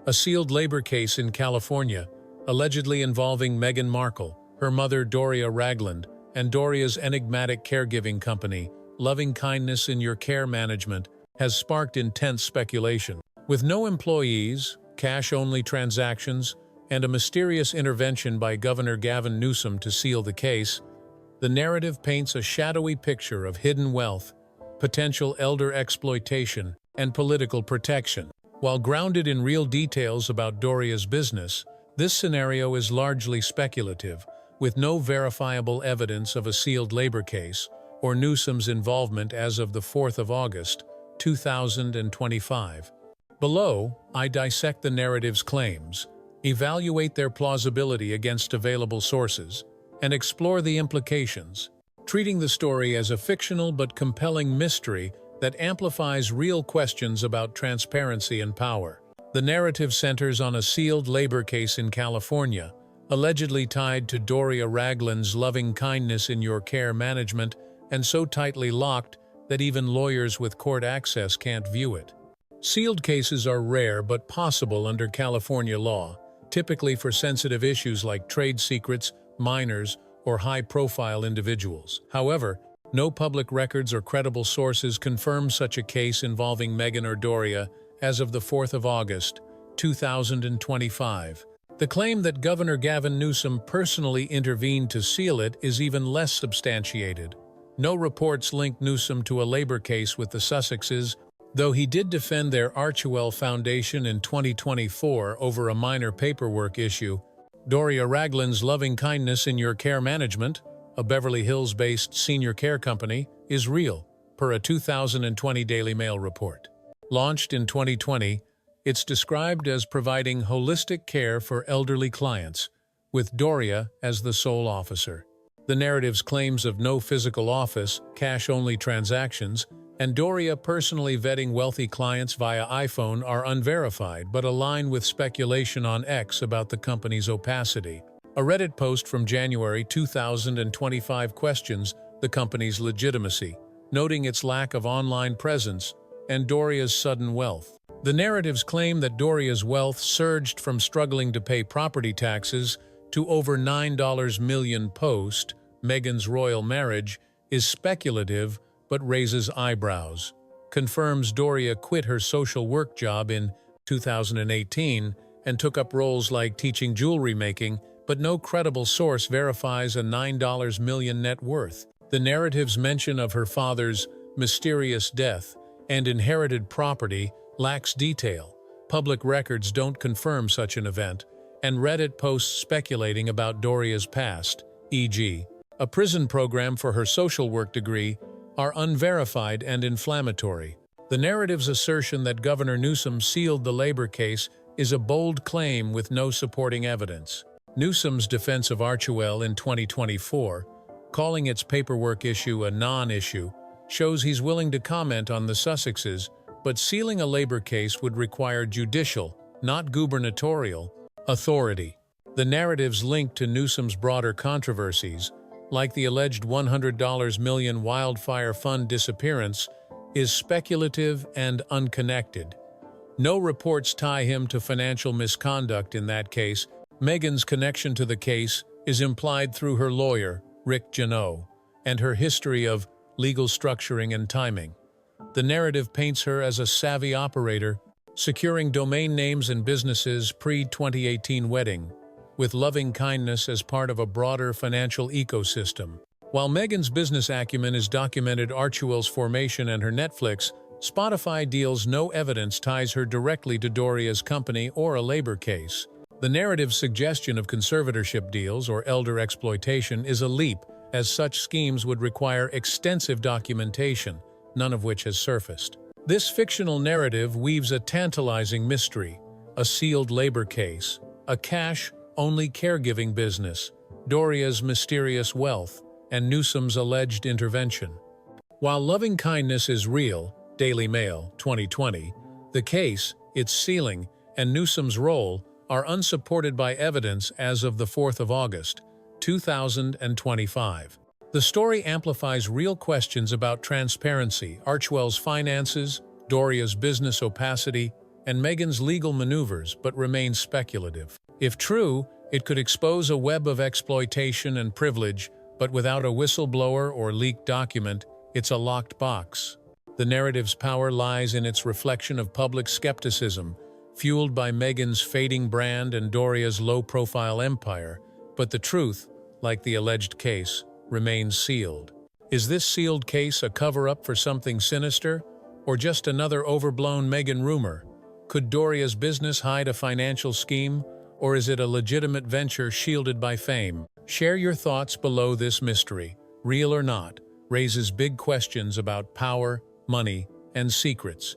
A sealed labor case in California, allegedly involving Meghan Markle, her mother Doria Ragland, and Doria's enigmatic caregiving company, Loving Kindness in Your Care Management, has sparked intense speculation. With no employees, cash-only transactions, and a mysterious intervention by Governor Gavin Newsom to seal the case, the narrative paints a shadowy picture of hidden wealth, potential elder exploitation, and political protection. While grounded in real details about Doria's business, this scenario is largely speculative, with no verifiable evidence of a sealed labor case or Newsom's involvement as of the 4th of August, 2025. Below, I dissect the narrative's claims, evaluate their plausibility against available sources, and explore the implications, treating the story as a fictional but compelling mystery that amplifies real questions about transparency and power. The narrative centers on a sealed labor case in California, allegedly tied to Doria Ragland's Loving Kindness in Your Care Management, and so tightly locked that even lawyers with court access can't view it. Sealed cases are rare but possible under California law, typically for sensitive issues like trade secrets, minors, or high-profile individuals. However, no public records or credible sources confirm such a case involving Meghan or Doria as of the 4th of August, 2025. The claim that Governor Gavin Newsom personally intervened to seal it is even less substantiated. No reports link Newsom to a labor case with the Sussexes, though he did defend their Archewell Foundation in 2024 over a minor paperwork issue. Doria Ragland's Loving Kindness in Your Care Management, a Beverly Hills-based senior care company, is real, per a 2020 Daily Mail report. Launched in 2020, it's described as providing holistic care for elderly clients, with Doria as the sole officer. The narrative's claims of no physical office, cash-only transactions, and Doria personally vetting wealthy clients via iPhone are unverified but align with speculation on X about the company's opacity. A Reddit post from January 2025 questions the company's legitimacy, noting its lack of online presence and Doria's sudden wealth. The narratives claim that Doria's wealth surged from struggling to pay property taxes to over $9 million post Meghan's royal marriage is speculative but raises eyebrows. Confirms Doria quit her social work job in 2018 and took up roles like teaching jewelry making, but no credible source verifies a $9 million net worth. The narrative's mention of her father's mysterious death and inherited property lacks detail. Public records don't confirm such an event, and Reddit posts speculating about Doria's past, e.g., a prison program for her social work degree, are unverified and inflammatory. The narrative's assertion that Governor Newsom sealed the labor case is a bold claim with no supporting evidence. Newsom's defense of Archewell in 2024, calling its paperwork issue a non-issue, shows he's willing to comment on the Sussexes, but sealing a labor case would require judicial, not gubernatorial, authority. The narrative's link to Newsom's broader controversies, like the alleged $100 million wildfire fund disappearance, is speculative and unconnected. No reports tie him to financial misconduct in that case. Meghan's connection to the case is implied through her lawyer, Rick Janot, and her history of legal structuring and timing. The narrative paints her as a savvy operator, securing domain names and businesses pre-2018 wedding, with Loving Kindness as part of a broader financial ecosystem. While Meghan's business acumen is documented Archewell's formation and her Netflix, Spotify deals no evidence ties her directly to Doria's company or a labor case. The narrative's suggestion of conservatorship deals or elder exploitation is a leap, as such schemes would require extensive documentation, none of which has surfaced. This fictional narrative weaves a tantalizing mystery: a sealed labor case, a cash-only caregiving business, Doria's mysterious wealth, and Newsom's alleged intervention. While Loving Kindness is real, Daily Mail, 2020, the case, its sealing, and Newsom's role are unsupported by evidence as of the 4th of August, 2025. The story amplifies real questions about transparency, Archewell's finances, Doria's business opacity, and Meghan's legal maneuvers, but remains speculative. If true, it could expose a web of exploitation and privilege, but without a whistleblower or leaked document, it's a locked box. The narrative's power lies in its reflection of public skepticism, fueled by Meghan's fading brand and Doria's low-profile empire, but the truth, like the alleged case, remains sealed. Is this sealed case a cover-up for something sinister, or just another overblown Meghan rumor? Could Doria's business hide a financial scheme, or is it a legitimate venture shielded by fame? Share your thoughts below. This mystery, real or not, raises big questions about power, money, and secrets.